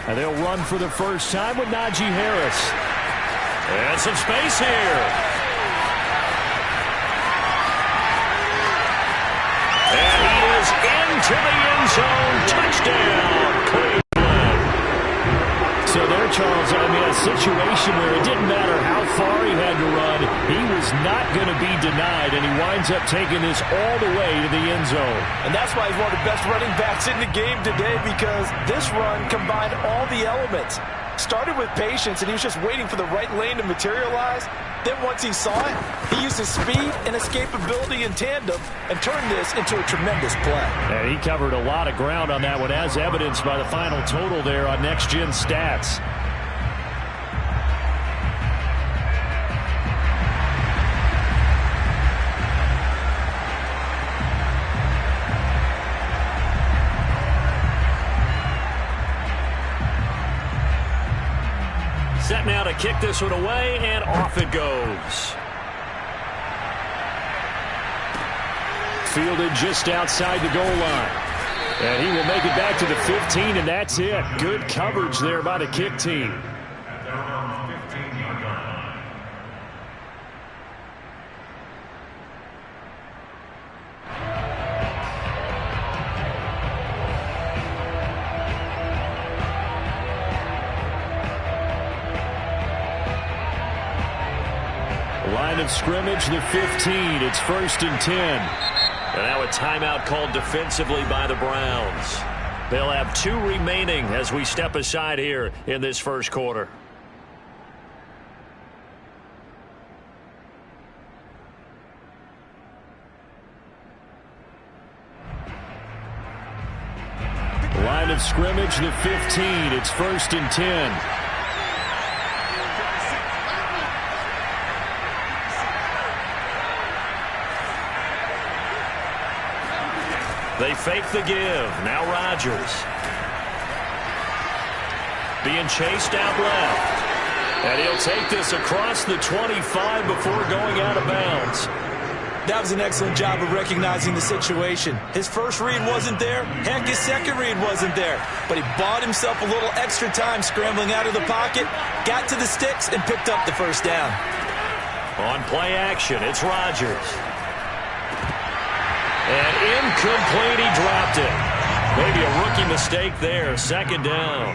And they'll run for the first time with Najee Harris. And some space here. And he is into the end zone. Touchdown, Cleveland. So there, Charles, I mean, a situation where it didn't matter how far he had to run, he was not going to be denied, and he winds up taking this all the way to the end zone. And that's why he's one of the best running backs in the game today, because this run combined all the elements. Started with patience, and he was just waiting for the right lane to materialize. Then once he saw it, he used his speed and escapability in tandem and turned this into a tremendous play. And he covered a lot of ground on that one, as evidenced by the final total there on Next Gen Stats. Set now to kick this one away, and off it goes. Fielded just outside the goal line. And he will make it back to the 15, and that's it. Good coverage there by the kick team. Line of scrimmage, the 15. It's 1st and 10. And now a timeout called defensively by the Browns. They'll have 2 remaining as we step aside here in this first quarter. Line of scrimmage, the 15. It's 1st and 10. They fake the give. Now Rodgers. Being chased out left. And he'll take this across the 25 before going out of bounds. That was an excellent job of recognizing the situation. His first read wasn't there. Heck, his second read wasn't there. But he bought himself a little extra time scrambling out of the pocket, got to the sticks, and picked up the first down. On play action, it's Rodgers. And incomplete, he dropped it. Maybe a rookie mistake there, 2nd down.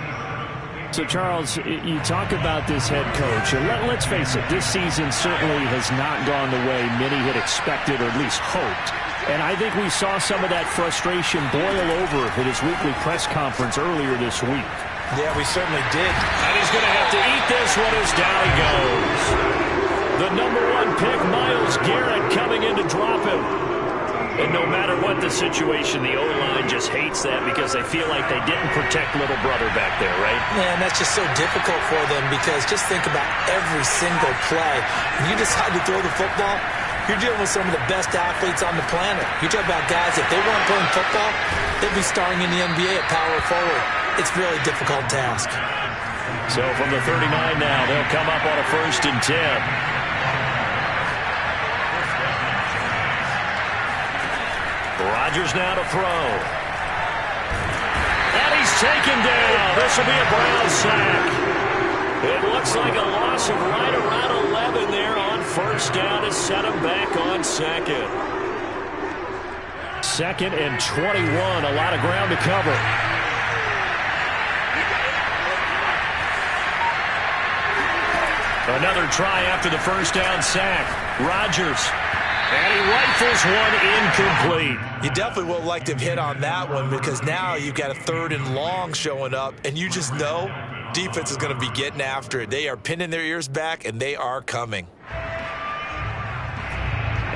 So, Charles, you talk about this head coach, and let's face it, this season certainly has not gone the way many had expected or at least hoped. And I think we saw some of that frustration boil over at his weekly press conference earlier this week. Yeah, we certainly did. And he's going to have to eat this one as down he goes. The number 1 pick, Myles Garrett, coming in to drop him. And no matter what the situation, the O-line just hates that because they feel like they didn't protect little brother back there, right? Man, that's just so difficult for them because just think about every single play. When you decide to throw the football, you're dealing with some of the best athletes on the planet. You talk about guys, if they weren't playing football, they'd be starring in the NBA at power forward. It's a really difficult task. So from the 39 now, they'll come up on a 1st and 10. Rodgers now to throw. And he's taken down. This will be a Brown sack. It looks like a loss of right around 11 there on 1st down to set him back on 2nd. 2nd and 21. A lot of ground to cover. Another try after the 1st down sack. Rodgers. And he rifles one incomplete. You definitely would have liked to have hit on that one because now you've got a 3rd and long showing up, and you just know defense is going to be getting after it. They are pinning their ears back, and they are coming.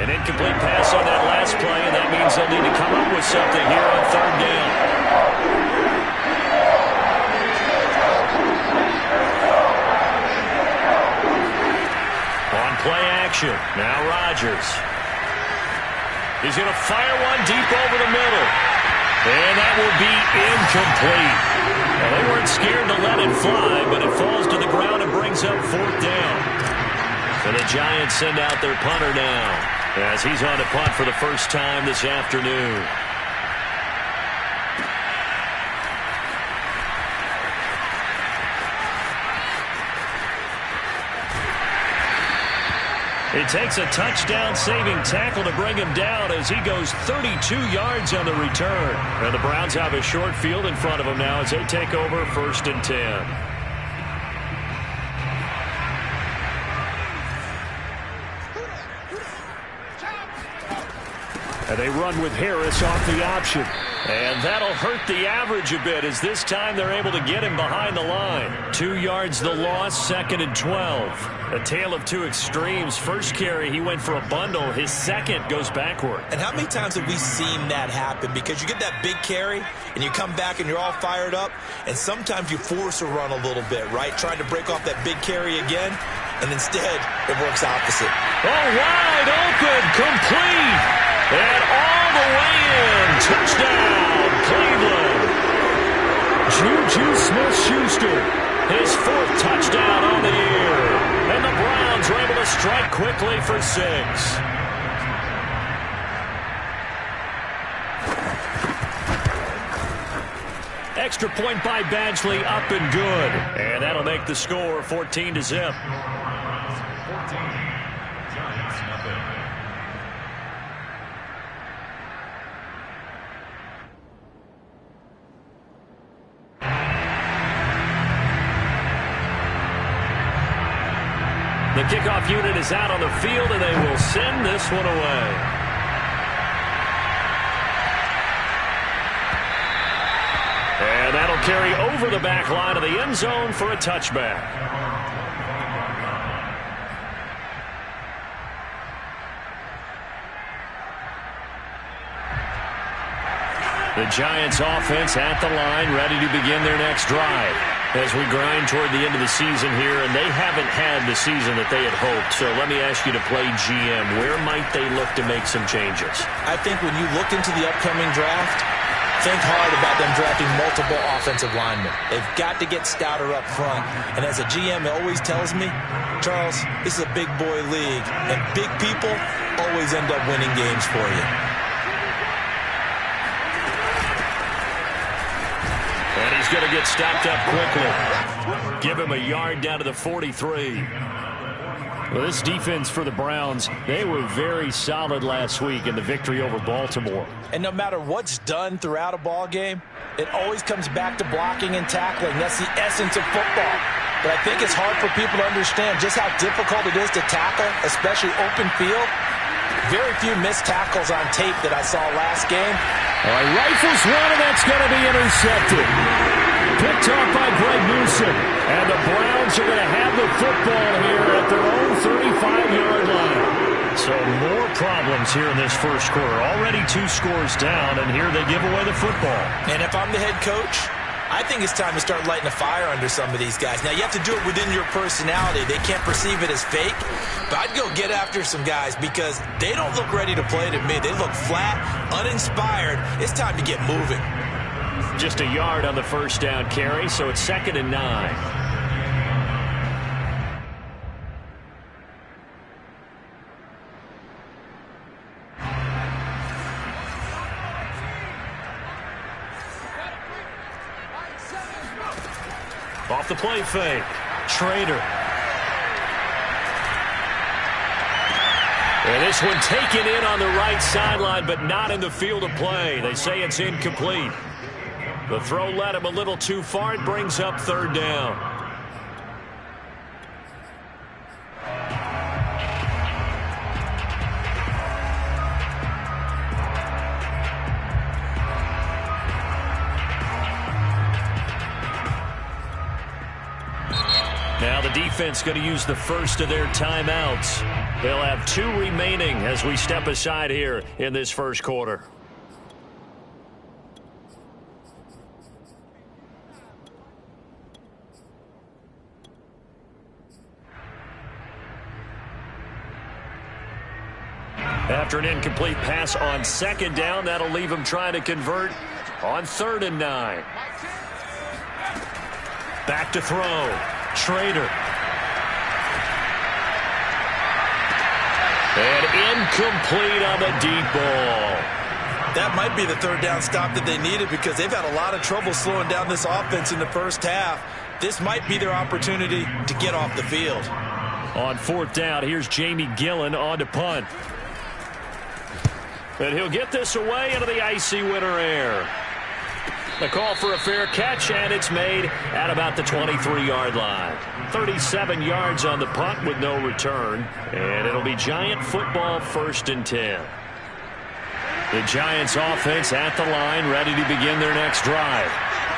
An incomplete pass on that last play, and that means they'll need to come up with something here on 3rd down. On play action, now Rodgers. He's going to fire one deep over the middle. And that will be incomplete. Well, they weren't scared to let it fly, but it falls to the ground and brings up 4th down. And the Giants send out their punter now as he's on to punt for the first time this afternoon. He takes a touchdown-saving tackle to bring him down as he goes 32 yards on the return. And the Browns have a short field in front of them now as they take over 1st and 10. And they run with Harris off the option. And that'll hurt the average a bit as this time they're able to get him behind the line. 2 yards the loss, 2nd and 12. A tale of two extremes. First carry, he went for a bundle. His second goes backward. And how many times have we seen that happen? Because you get that big carry, and you come back and you're all fired up, and sometimes you force a run a little bit, right? Trying to break off that big carry again, and instead it works opposite. Oh, wide open, complete. And all the way in. Touchdown, Cleveland. Juju Smith-Schuster, his 4th touchdown on the year. And the Browns are able to strike quickly for 6. Extra point by Badgley, up and good. And that'll make the score 14-0. The kickoff unit is out on the field, and they will send this one away. And that'll carry over the back line of the end zone for a touchback. The Giants offense at the line, ready to begin their next drive as we grind toward the end of the season here, and they haven't had the season that they had hoped. So let me ask you to play GM. Where might they look to make some changes? I think when you look into the upcoming draft, think hard about them drafting multiple offensive linemen. They've got to get stouter up front. And as a GM, it always tells me, Charles, this is a big boy league, and big people always end up winning games for you. And he's going to get stopped up quickly. Give him a yard down to the 43. Well, this defense for the Browns, they were very solid last week in the victory over Baltimore. And no matter what's done throughout a ball game, it always comes back to blocking and tackling. That's the essence of football. But I think it's hard for people to understand just how difficult it is to tackle, especially open field. Very few missed tackles on tape that I saw last game. All right, rifles one, and that's going to be intercepted. Picked off by Greg Newsome. And the Browns are going to have the football here at their own 35-yard line. So more problems here in this first quarter. Already 2 scores down, and here they give away the football. And if I'm the head coach, I think it's time to start lighting a fire under some of these guys. Now, you have to do it within your personality. They can't perceive it as fake. But I'd go get after some guys because they don't look ready to play to me. They look flat, uninspired. It's time to get moving. Just a yard on the first down carry, so it's 2nd and 9. Off the play fake, Schrader. And this one taken in on the right sideline, but not in the field of play. They say it's incomplete. The throw led him a little too far. It brings up 3rd down. Now the defense going to use the first of their timeouts. They'll have 2 remaining as we step aside here in this first quarter. After an incomplete pass on 2nd down, that'll leave him trying to convert on 3rd and 9. Back to throw. Schrader. And incomplete on the deep ball. That might be the 3rd down stop that they needed because they've had a lot of trouble slowing down this offense in the first half. This might be their opportunity to get off the field. On fourth down, here's Jamie Gillen on to punt. And he'll get this away into the icy winter air. The call for a fair catch, and it's made at about the 23-yard line. 37 yards on the punt with no return. And it'll be Giant football, 1st and 10. The Giants offense at the line, ready to begin their next drive.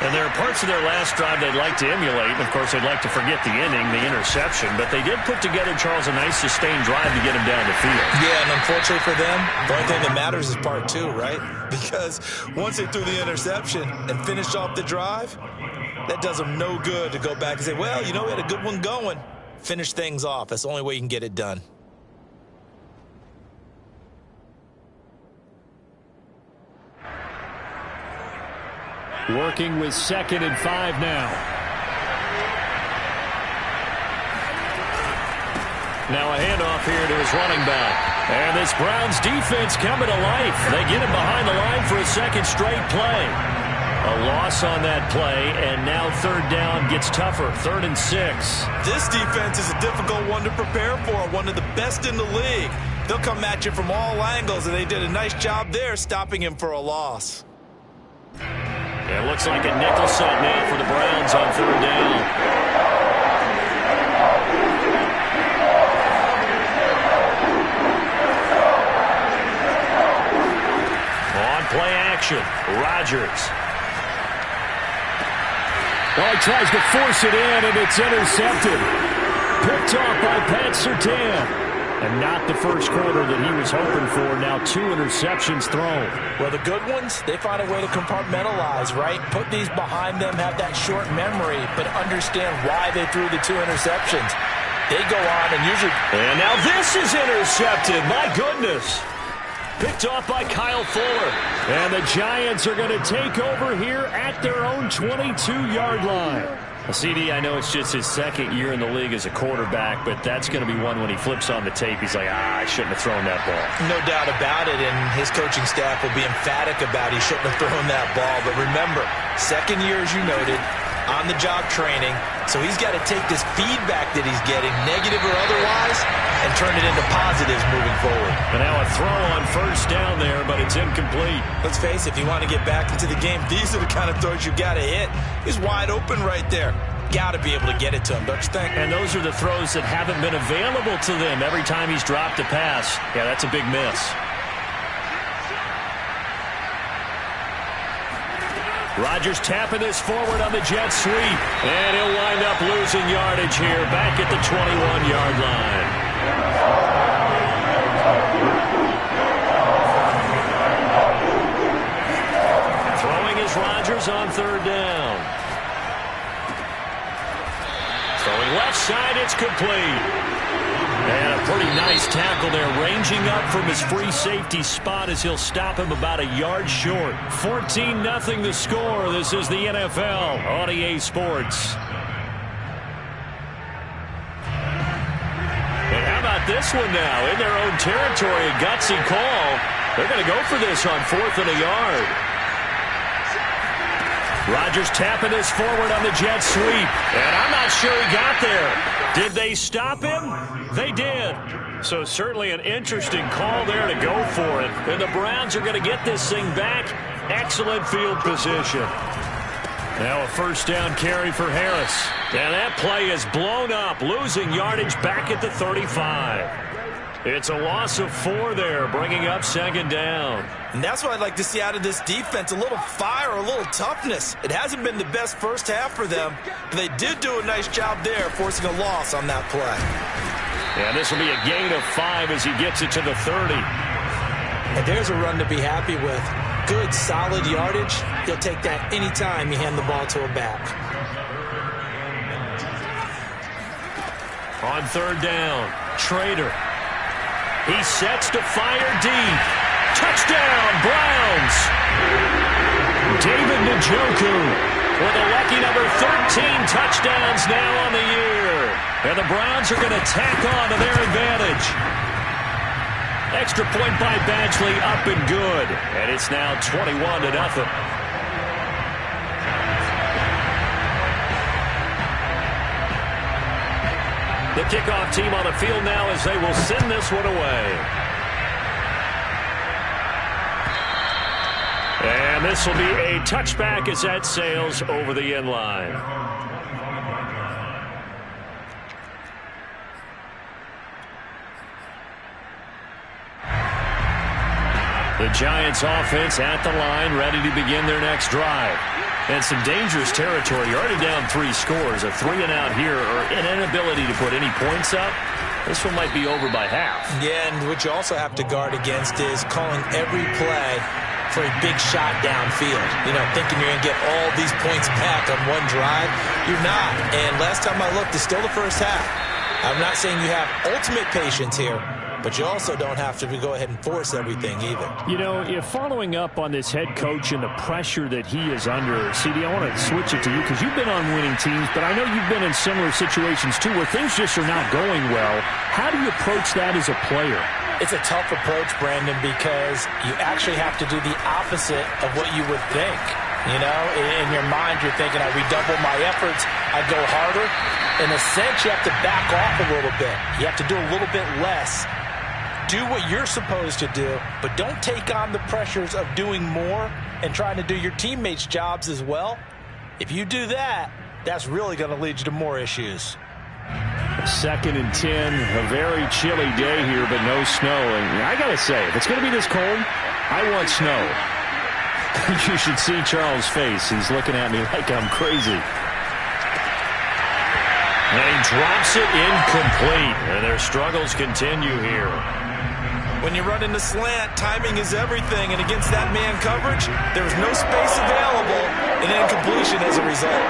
And there are parts of their last drive they'd like to emulate. And of course, they'd like to forget the inning, the interception. But they did put together, Charles, a nice sustained drive to get him down the field. Yeah, and unfortunately for them, the only thing that matters is part 2, right? Because once they threw the interception and finished off the drive, that does them no good to go back and say, well, you know, we had a good one going. Finish things off. That's the only way you can get it done. Working with 2nd and 5 now. Now a handoff here to his running back. And this Browns defense coming to life. They get him behind the line for a second straight play. A loss on that play, and now 3rd down gets tougher. 3rd and 6. This defense is a difficult one to prepare for, one of the best in the league. They'll come at you from all angles, and they did a nice job there stopping him for a loss. It looks like a nickel set now for the Browns on 3rd down. On play action, Rodgers. Oh, he tries to force it in, and it's intercepted. Picked off by Pat Surtain. And not the first quarter that he was hoping for. Now 2 interceptions thrown. Well, the good ones, they find a way to compartmentalize, right? Put these behind them, have that short memory, but understand why they threw the 2 interceptions. They go on and usually... And now this is intercepted. My goodness. Picked off by Kyle Fuller. And the Giants are going to take over here at their own 22-yard line. CD, I know it's just his 2nd year in the league as a quarterback, but that's going to be one when he flips on the tape. He's like, I shouldn't have thrown that ball. No doubt about it, and his coaching staff will be emphatic about he shouldn't have thrown that ball. But remember, 2nd year, as you noted, on-the-job training, so he's got to take this feedback that he's getting, negative or otherwise, and turn it into positives moving forward. And now a throw on 1st down there, but it's incomplete. Let's face it, if you want to get back into the game, these are the kind of throws you got to hit. He's wide open right there. Got to be able to get it to him, don't you think? And those are the throws that haven't been available to them every time he's dropped a pass. Yeah, that's a big miss. Rodgers tapping this forward on the jet sweep. And he'll wind up losing yardage here back at the 21-yard line. Throwing is Rodgers on 3rd down. Throwing left side, it's complete. And a pretty nice tackle there, ranging up from his free safety spot as he'll stop him about a yard short. 14-0 the score. This is the NFL on EA Sports. And how about this one now? In their own territory, a gutsy call. They're going to go for this on 4th and a yard. Rodgers tapping this forward on the jet sweep. And I'm not sure he got there. Did they stop him? They did. So certainly an interesting call there to go for it. And the Browns are going to get this thing back. Excellent field position. Now a 1st down carry for Harris. And that play is blown up, losing yardage back at the 35. It's a loss of 4 there, bringing up 2nd down. And that's what I'd like to see out of this defense, a little fire, a little toughness. It hasn't been the best first half for them, but they did do a nice job there, forcing a loss on that play. And this will be a gain of 5 as he gets it to the 30. And there's a run to be happy with. Good, solid yardage. You'll take that anytime you hand the ball to a back. On 3rd down, Trader. He sets to fire deep. Touchdown, Browns! David Njoku with a lucky number 13 touchdowns now on the year. And the Browns are going to tack on to their advantage. Extra point by Badgley, up and good. And it's now 21-0. The The kickoff team on the field now as they will send this one away. And this will be a touchback as that sails over the end line. The Giants offense at the line, ready to begin their next drive. And some dangerous territory. You're already down 3 scores. A 3-and-out here or an inability to put any points up. This one might be over by half. Yeah, and what you also have to guard against is calling every play for a big shot downfield. You know, thinking you're going to get all these points back on one drive. You're not. And last time I looked, it's still the first half. I'm not saying you have ultimate patience here, but you also don't have to go ahead and force everything either. You know, if following up on this head coach and the pressure that he is under, CD, I want to switch it to you because you've been on winning teams, but I know you've been in similar situations too where things just are not going well. How do you approach that as a player? It's a tough approach, Brandon, because you actually have to do the opposite of what you would think. You know, in your mind, you're thinking, I redouble my efforts, I go harder. In a sense, you have to back off a little bit. You have to do a little bit less. Do what you're supposed to do, but don't take on the pressures of doing more and trying to do your teammates' jobs as well. If you do that, that's really going to lead you to more issues. 2nd and 10, a very chilly day here, but no snow. And I got to say, if it's going to be this cold, I want snow. You should see Charles' face. He's looking at me like I'm crazy. And he drops it incomplete. And their struggles continue here. When you run into slant, timing is everything. And against that man coverage, there was no space available. And incompletion as a result.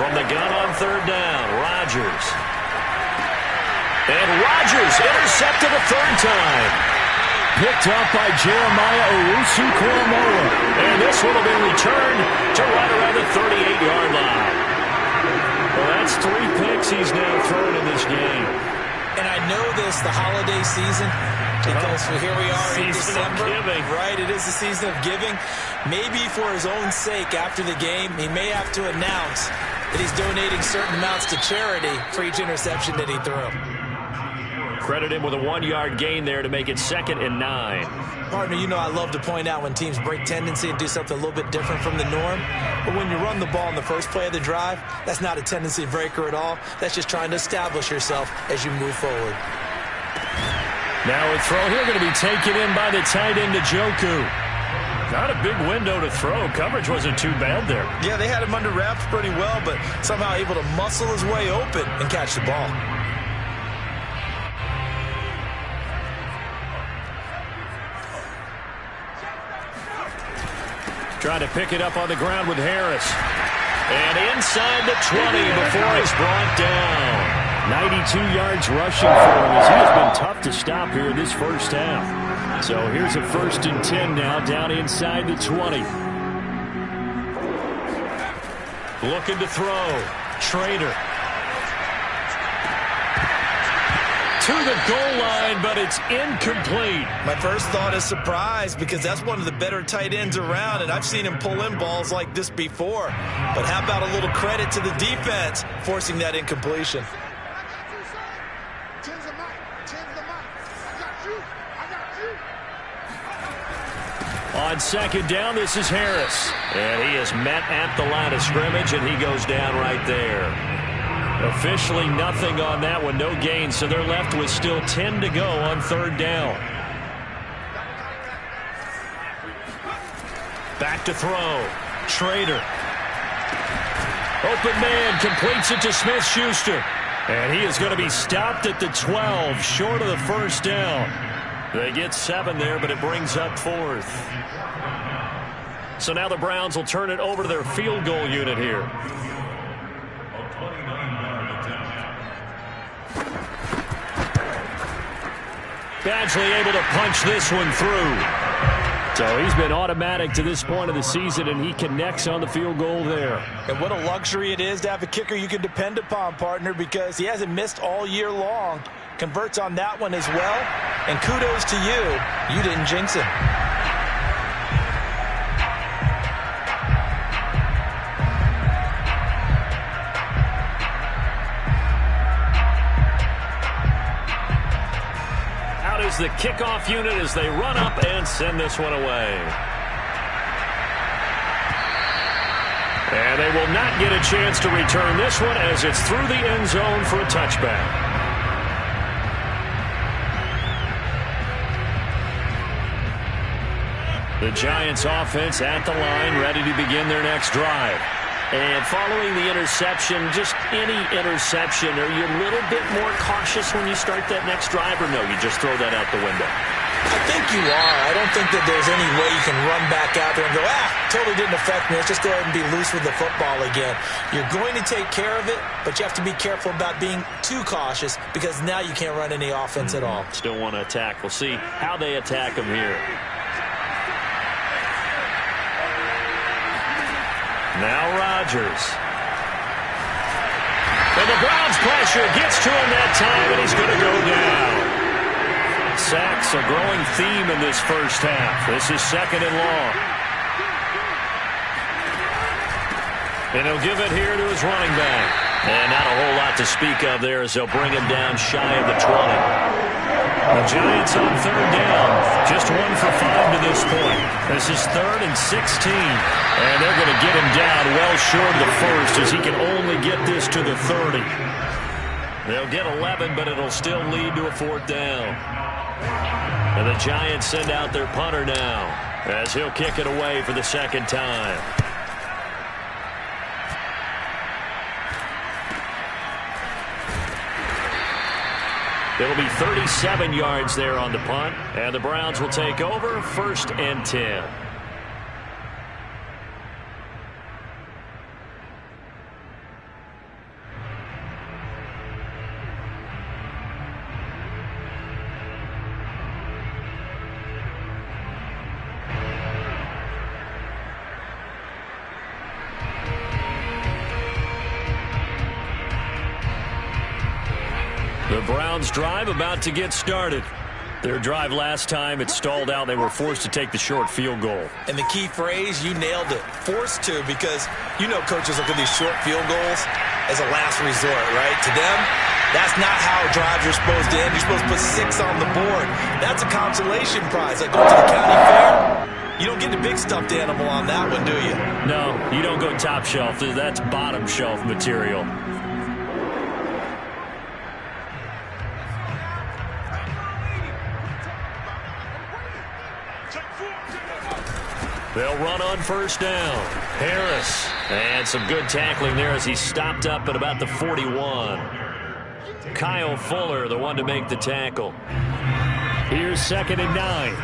From the gun on 3rd down, Rodgers. And Rodgers intercepted a 3rd time. Picked up by Jeremiah Owusu-Koramoah. And this one will be returned to right around the 38-yard line. Well, that's 3 picks he's now thrown in this game. And I know this, the holiday season, because here we are in December. Right, it is the season of giving. Maybe for his own sake after the game, he may have to announce that he's donating certain amounts to charity for each interception that he threw. Credit him with a 1-yard gain there to make it 2nd and 9. Partner, you know I love to point out when teams break tendency and do something a little bit different from the norm. But when you run the ball in the first play of the drive, that's not a tendency breaker at all. That's just trying to establish yourself as you move forward. Now a throw here going to be taken in by the tight end, Njoku. Not a big window to throw. Coverage wasn't too bad there. Yeah, they had him under wraps pretty well, but somehow able to muscle his way open and catch the ball. Trying to pick it up on the ground with Harris. And inside the 20 before he's brought down. 92 yards rushing for him as he has been tough to stop here in this first half. So here's a 1st and 10 now down inside the 20. Looking to throw. Trader. To the goal line, but it's incomplete. My first thought is surprise because that's one of the better tight ends around, and I've seen him pull in balls like this before. But how about a little credit to the defense forcing that incompletion? On 2nd down, this is Harris. And he is met at the line of scrimmage, and he goes down right there. Officially nothing on that one, no gain, so they're left with still 10 to go on 3rd down. Back to throw. Trader. Open man, completes it to Smith-Schuster. And he is going to be stopped at the 12, short of the 1st down. They get 7 there, but it brings up 4th. So now the Browns will turn it over to their field goal unit here. Badgley able to punch this one through. So he's been automatic to this point of the season, and he connects on the field goal there. And what a luxury it is to have a kicker you can depend upon, partner, because he hasn't missed all year long. Converts on that one as well. And kudos to you. You didn't jinx him. is the kickoff unit as they run up and send this one away. And they will not get a chance to return this one as it's through the end zone for a touchback. The Giants offense at the line, ready to begin their next drive. And following the interception, just any interception, are you a little bit more cautious when you start that next drive, or no, you just throw that out the window? I think you are. I don't think that there's any way you can run back out there and go, totally didn't affect me. Let's just go ahead and be loose with the football again. You're going to take care of it, but you have to be careful about being too cautious because now you can't run any offense at all. Still want to attack. We'll see how they attack them here. Now Rodgers. And the Browns pressure gets to him that time, and he's going to go down. Sacks a growing theme in this first half. This is 2nd and long. And he'll give it here to his running back. And not a whole lot to speak of there as they'll bring him down shy of the 20. The Giants on 3rd down. Just 1 for 5 to this point. This is 3rd and 16. And they're going to get him down well short of the first as he can only get this to the 30. They'll get 11, but it'll still lead to a 4th down. And the Giants send out their punter now as he'll kick it away for the 2nd time. It'll be 37 yards there on the punt, and the Browns will take over 1st and 10. The Browns drive about to get started. Their drive last time, it stalled out. They were forced to take the short field goal. And the key phrase, you nailed it, forced to, because you know coaches look at these short field goals as a last resort, right? To them, that's not how drives are supposed to end. You're supposed to put 6 on the board. That's a consolation prize. Like going to the county fair, you don't get the big stuffed animal on that one, do you? No, you don't go top shelf. That's bottom shelf material. They'll run on 1st down. Harris. And some good tackling there as he stopped up at about the 41. Kyle Fuller, the one to make the tackle. Here's 2nd and 9.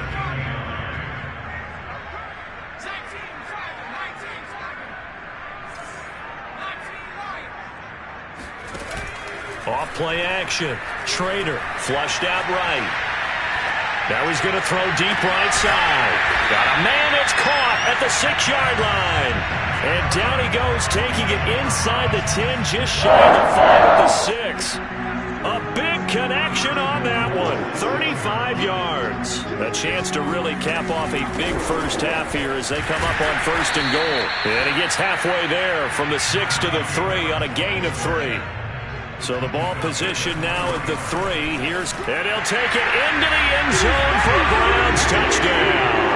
Off play action. Trader flushed out right. Now he's going to throw deep right side. Got a man, it's caught at the 6-yard line. And down he goes, taking it inside the 10, just shy of the 5 at the 6. A big connection on that one. 35 yards. A chance to really cap off a big first half here as they come up on 1st and goal. And he gets halfway there from the 6 to the 3 on a gain of 3. So the ball position now at the 3. And he'll take it into the end zone for a Browns touchdown.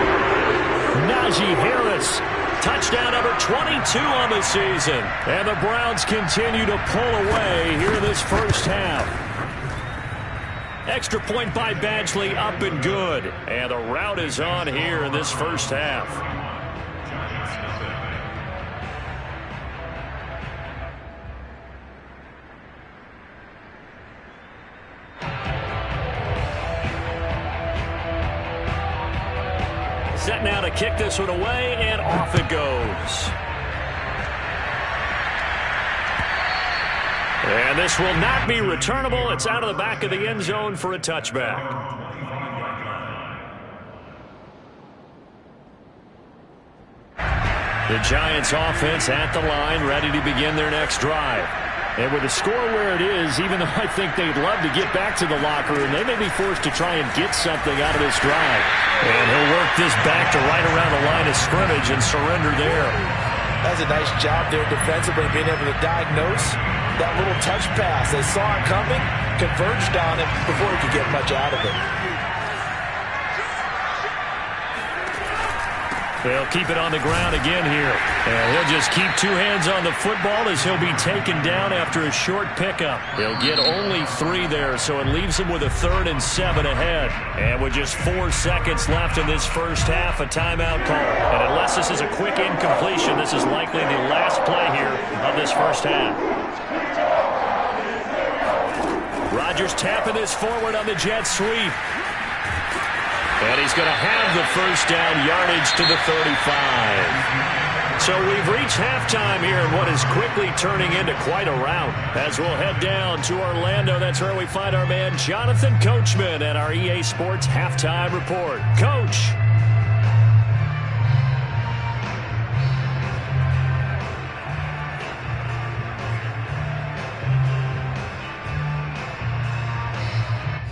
Najee Harris, touchdown number 22 on the season. And the Browns continue to pull away here in this first half. Extra point by Badgley, up and good. And the route is on here in this first half. Set now to kick this one away, and off it goes. And this will not be returnable. It's out of the back of the end zone for a touchback. The Giants offense at the line, ready to begin their next drive. And with the score where it is, even though I think they'd love to get back to the locker room, they may be forced to try and get something out of this drive. And he'll work this back to right around the line of scrimmage and surrender there. That's a nice job there defensively, being able to diagnose that little touch pass. They saw it coming, converged on it before he could get much out of it. They'll keep it on the ground again here. And he'll just keep two hands on the football as he'll be taken down after a short pickup. He'll get only 3 there, so it leaves him with a 3rd and 7 ahead. And with just 4 seconds left in this first half, a timeout call. And unless this is a quick incompletion, this is likely the last play here of this first half. Rodgers tapping this forward on the jet sweep. And he's going to have the first down, yardage to the 35. So we've reached halftime here in what is quickly turning into quite a rout. As we'll head down to Orlando, that's where we find our man Jonathan Coachman at our EA Sports Halftime Report. Coach.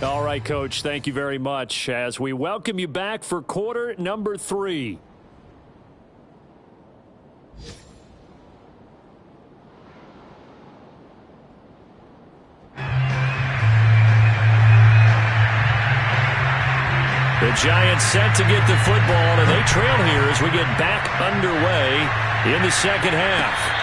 All right, Coach, thank you very much as we welcome you back for quarter number 3. The Giants set to get the football, and they trail here as we get back underway in the second half.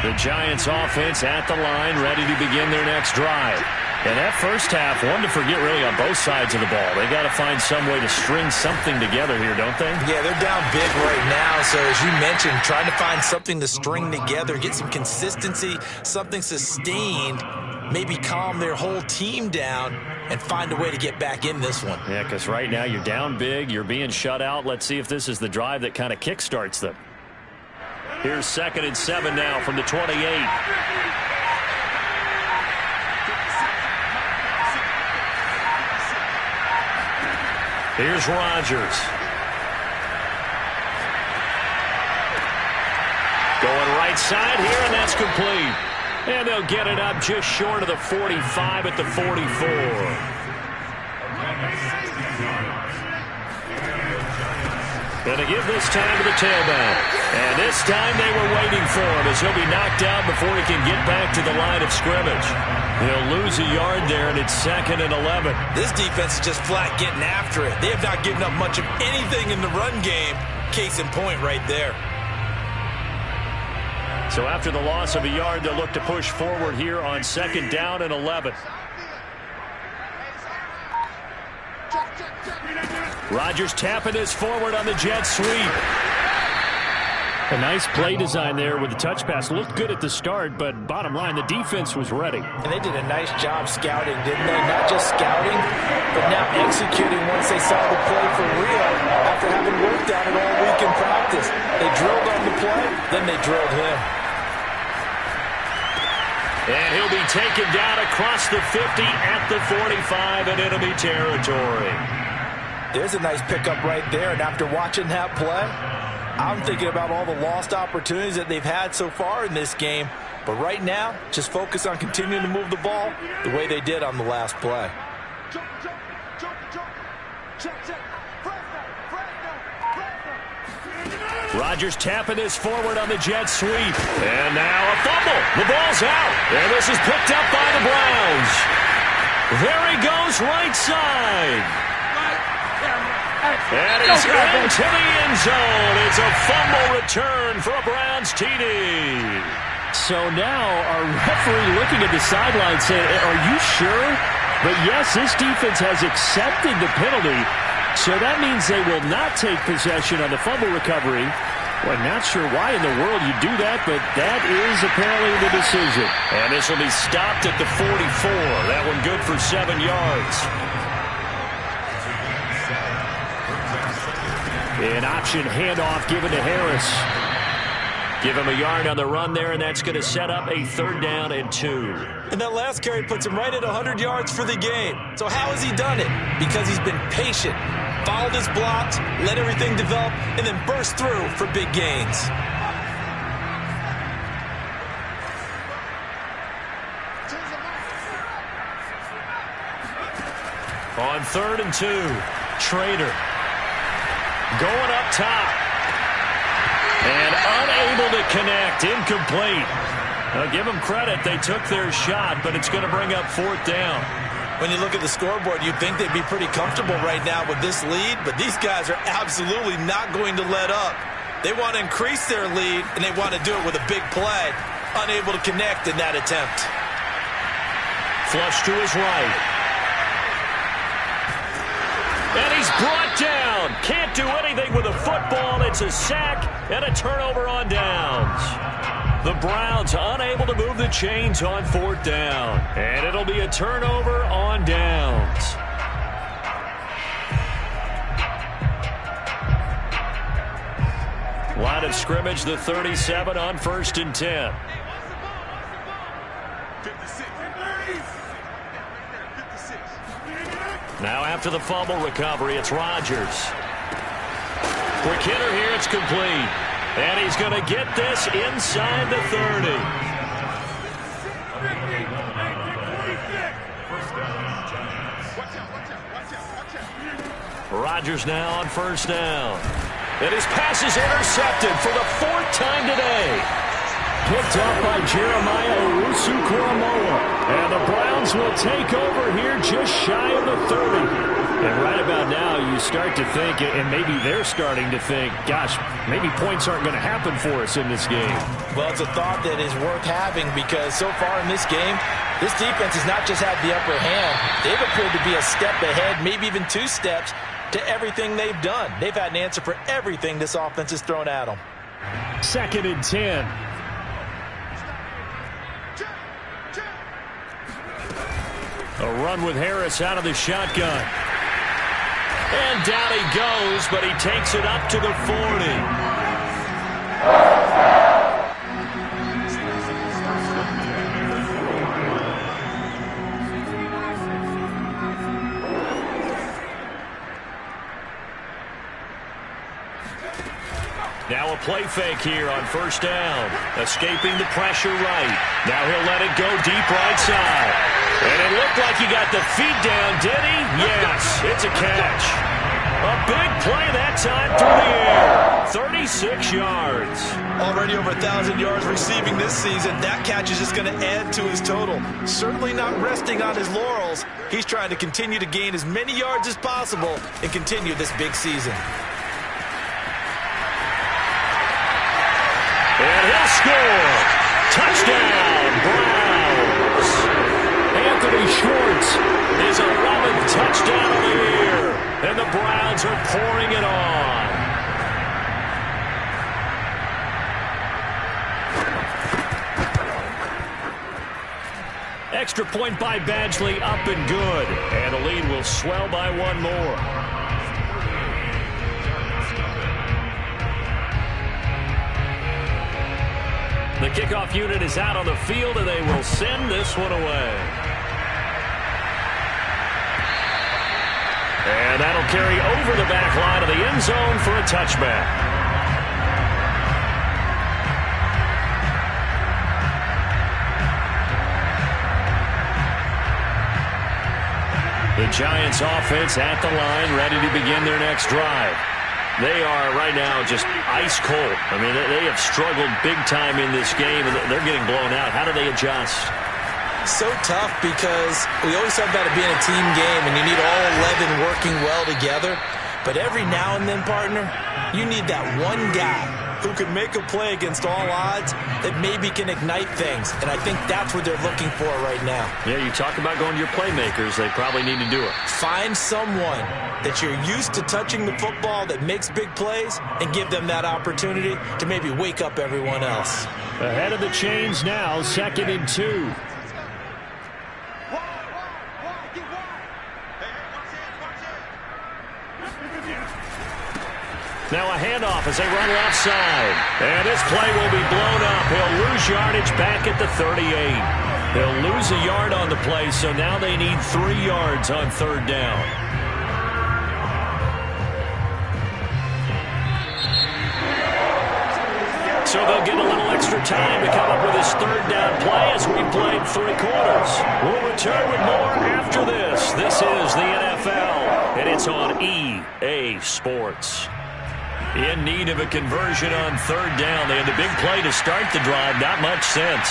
The Giants offense at the line, ready to begin their next drive. And that first half, one to forget really on both sides of the ball. They got to find some way to string something together here, don't they? Yeah, they're down big right now. So as you mentioned, trying to find something to string together, get some consistency, something sustained, maybe calm their whole team down and find a way to get back in this one. Yeah, because right now you're down big, you're being shut out. Let's see if this is the drive that kind of kickstarts them. Here's 2nd and 7 now from the 28. Here's Rodgers. Going right side here, and that's complete. And they'll get it up just short of the 45 at the 44. Going to give this time to the tailback. And this time they were waiting for him as he'll be knocked out before he can get back to the line of scrimmage. He'll lose a yard there, and it's 2nd and 11. This defense is just flat getting after it. They have not given up much of anything in the run game. Case in point right there. So after the loss of a yard, they'll look to push forward here on 2nd down and 11. Rodgers tapping this forward on the jet sweep. A nice play design there with the touch pass. Looked good at the start, but bottom line, the defense was ready. And they did a nice job scouting, didn't they? Not just scouting, but now executing once they saw the play for real after having worked on it all week in practice. They drilled on the play, then they drilled him. And he'll be taken down across the 50 at the 45 in enemy territory. There's a nice pickup right there, and after watching that play, I'm thinking about all the lost opportunities that they've had so far in this game. But right now, just focus on continuing to move the ball the way they did on the last play. Rodgers tapping this forward on the jet sweep. And now a fumble. The ball's out. And this is picked up by the Browns. There he goes right side. And he's into the end zone. It's a fumble return for a Browns TD. So now our referee looking at the sideline saying, are you sure? But yes, this defense has accepted the penalty. So that means they will not take possession on the fumble recovery. Well, I'm not sure why in the world you do that, but that is apparently the decision. And this will be stopped at the 44. That one good for 7 yards. An option handoff given to Harris. Give him a yard on the run there, and that's going to set up a 3rd down and 2. And that last carry puts him right at 100 yards for the game. So how has he done it? Because he's been patient, followed his blocks, let everything develop, and then burst through for big gains. On 3rd and 2, Trader going up top. And unable to connect, incomplete. I'll give them credit. They took their shot, but it's going to bring up fourth down. When you look at the scoreboard, you'd think they'd be pretty comfortable right now with this lead, but these guys are absolutely not going to let up. They want to increase their lead, and they want to do it with a big play. Unable to connect in that attempt. Flush to his right. And he's brought down. Can't do anything with a football. It's a sack and a turnover on downs. The Browns unable to move the chains on fourth down. And it'll be a turnover on downs. Line of scrimmage, the 37 on 1st and 10. Now after the fumble recovery, it's Rodgers. Quick hitter here, it's complete. And he's going to get this inside the 30. Rodgers now on 1st down. And his pass is intercepted for the 4th time today. Picked off by Jeremiah Owusu-Koramoah. And the Browns will take over here just shy of the 30. And right about now, you start to think, and maybe they're starting to think, gosh, maybe points aren't going to happen for us in this game. Well, it's a thought that is worth having because so far in this game, this defense has not just had the upper hand. They've appeared to be a step ahead, maybe even 2 steps, to everything they've done. They've had an answer for everything this offense has thrown at them. 2nd and 10. A run with Harris out of the shotgun. And down he goes, but he takes it up to the 40. Now a play fake here on 1st down. Escaping the pressure right. Now he'll let it go deep right side. And it looked like he got the feet down, did he? Yes, it's a catch. A big play that time through the air. 36 yards. Already over 1,000 yards receiving this season. That catch is just going to add to his total. Certainly not resting on his laurels. He's trying to continue to gain as many yards as possible and continue this big season. And he'll score. Touchdown, Browns. Anthony Schwartz, his 11th touchdown of the year. And the Browns are pouring it on. Extra point by Badgley, up and good. And the lead will swell by 1 more. The kickoff unit is out on the field, and they will send this one away. And that'll carry over the back line of the end zone for a touchback. The Giants offense at the line, ready to begin their next drive. They are right now just ice cold. I mean, they have struggled big time in this game, and they're getting blown out. How do they adjust? So tough because we always talk about it being a team game, and you need all 11 working well together. But every now and then, partner, you need that one guy who can make a play against all odds that maybe can ignite things. And I think that's what they're looking for right now. Yeah, you talk about going to your playmakers. They probably need to do it. Find someone that you're used to touching the football that makes big plays and give them that opportunity to maybe wake up everyone else. Ahead of the chains now, 2nd and 2. Now a handoff as they run left side. And this play will be blown up. He'll lose yardage back at the 38. He'll lose a yard on the play, so now they need 3 yards on 3rd down. So they'll get a little extra time to come up with his 3rd down play as we played 3 quarters. We'll return with more after this. This is the NFL, and it's on EA Sports. In need of a conversion on 3rd down. They had the big play to start the drive. Not much sense.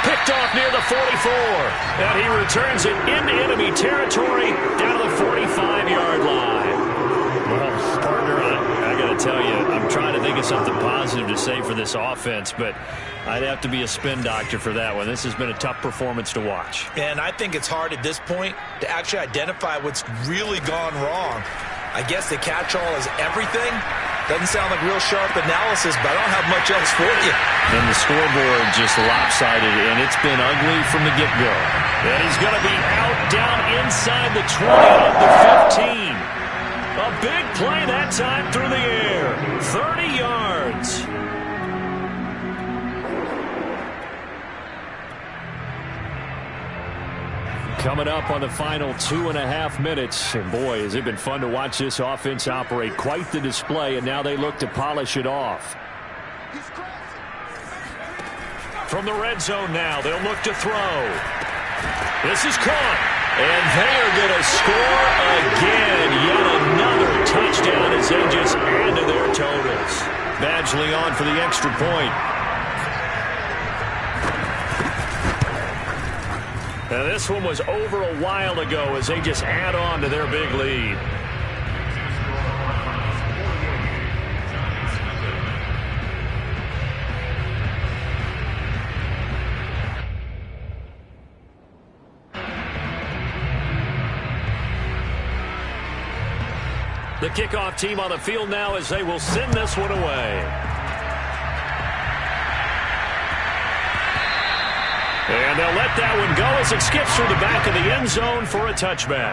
Picked off near the 44. And he returns it into enemy territory down to the 45-yard line. Well, partner, I got to tell you, I'm trying to think of something positive to say for this offense, but I'd have to be a spin doctor for that one. This has been a tough performance to watch. And I think it's hard at this point to actually identify what's really gone wrong. I guess the catch-all is everything. Doesn't sound like real sharp analysis, but I don't have much else for you. And the scoreboard just lopsided, and it's been ugly from the get-go. And he's going to be out down inside the 20 of the 15. A big play that time through the air. 30 yards. Coming up on the final 2.5 minutes. And boy, has it been fun to watch this offense operate. Quite the display, and now they look to polish it off. From the red zone now, they'll look to throw. This is caught. And they are going to score again. Yet another touchdown as they just add to their totals. Badgley on for the extra point. Now this one was over a while ago as they just add on to their big lead. The kickoff team on the field now as they will send this one away. And they'll let that one go as it skips through the back of the end zone for a touchback.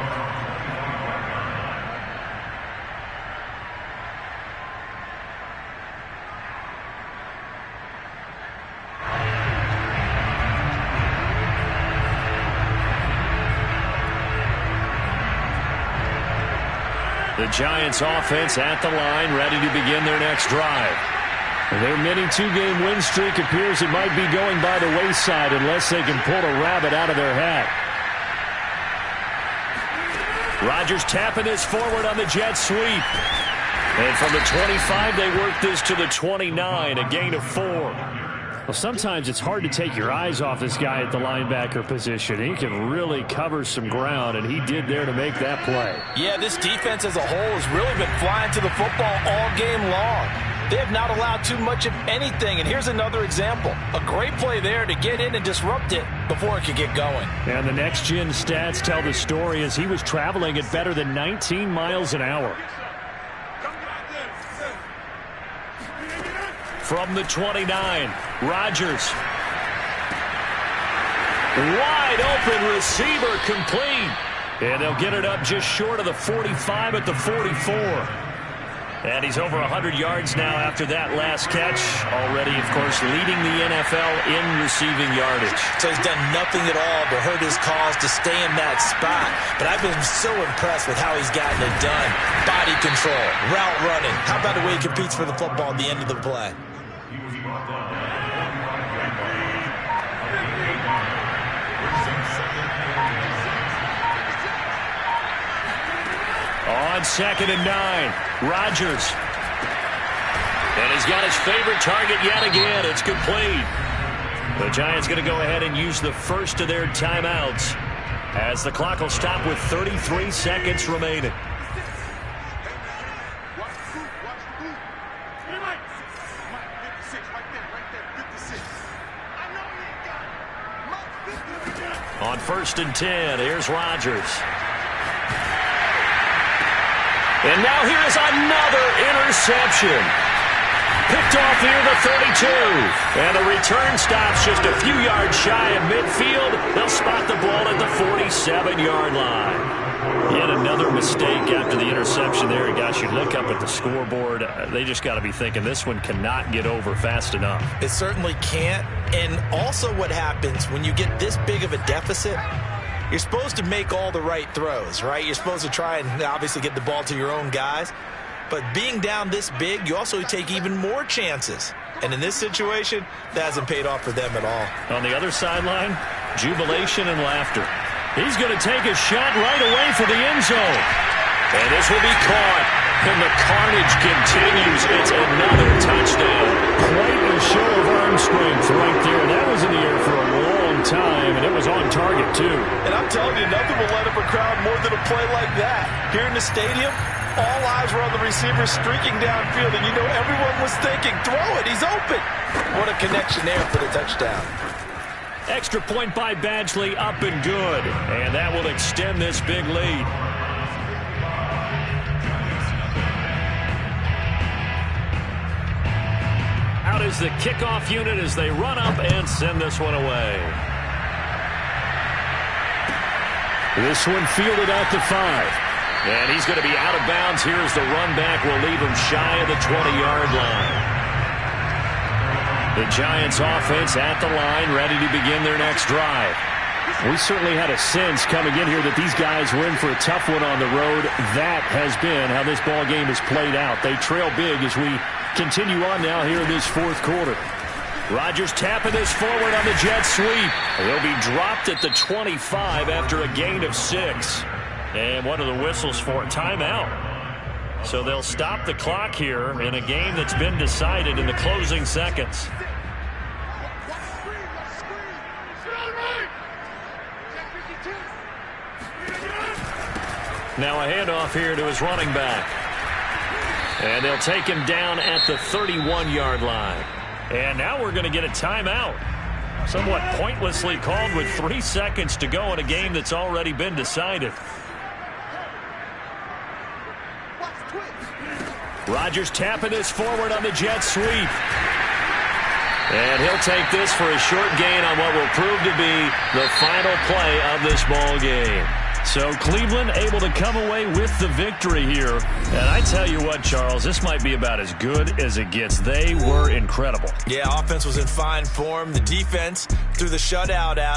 The Giants offense at the line, ready to begin their next drive. And their mini two-game win streak appears it might be going by the wayside unless they can pull a rabbit out of their hat. Rodgers tapping this forward on the jet sweep. And from the 25, they work this to the 29, a gain of 4. Well, sometimes it's hard to take your eyes off this guy at the linebacker position. He can really cover some ground, and he did there to make that play. Yeah, this defense as a whole has really been flying to the football all game long. They have not allowed too much of anything, and here's another example. A great play there to get in and disrupt it before it could get going. And the next-gen stats tell the story as he was traveling at better than 19 miles an hour. From the 29, Rodgers. Wide open receiver complete. And they'll get it up just short of the 45 at the 44. And he's over 100 yards now after that last catch. Already, of course, leading the NFL in receiving yardage. So he's done nothing at all to hurt his cause to stay in that spot. But I've been so impressed with how he's gotten it done. Body control, route running. How about the way he competes for the football at the end of the play? On 2nd and 9, Rodgers. And he's got his favorite target yet again. It's complete. The Giants going to go ahead and use the first of their timeouts as the clock will stop with 33 seconds remaining. On 1st and 10, here's Rodgers. And now here is another interception. Picked off near the 32. And the return stops just a few yards shy of midfield. They'll spot the ball at the 47-yard line. Yet another mistake after the interception there. Gosh, you look up at the scoreboard. They just got to be thinking this one cannot get over fast enough. It certainly can't. And also what happens when you get this big of a deficit, you're supposed to make all the right throws, right? You're supposed to try and obviously get the ball to your own guys. But being down this big, you also take even more chances. And in this situation, that hasn't paid off for them at all. On the other sideline, jubilation and laughter. He's going to take a shot right away for the end zone. And this will be caught. And the carnage continues. It's another touchdown. Quite a show of arm strength right there. That was in the air for a long was on target, too. And I'm telling you, nothing will light up a crowd more than a play like that. Here in the stadium, all eyes were on the receiver streaking downfield, and you know everyone was thinking, throw it, he's open. What a connection there for the touchdown. Extra point by Badgley, up and good. And that will extend this big lead. Out is the kickoff unit as they run up and send this one away. This one fielded out to 5. And he's going to be out of bounds. Here's the run back. Will leave him shy of the 20-yard line. The Giants offense at the line, ready to begin their next drive. We certainly had a sense coming in here that these guys were in for a tough one on the road. That has been how this ball game has played out. They trail big as we continue on now here in this fourth quarter. Rodgers tapping this forward on the jet sweep. He'll be dropped at the 25 after a gain of 6. And what are the whistles for? Timeout. So they'll stop the clock here in a game that's been decided in the closing seconds. Now a handoff here to his running back. And they'll take him down at the 31-yard line. And now we're going to get a timeout. Somewhat pointlessly called with 3 seconds to go in a game that's already been decided. Rodgers tapping this forward on the jet sweep. And he'll take this for a short gain on what will prove to be the final play of this ball game. So Cleveland able to come away with the victory here. And I tell you what, Charles, this might be about as good as it gets. They were incredible. Yeah, offense was in fine form. The defense threw the shutout out.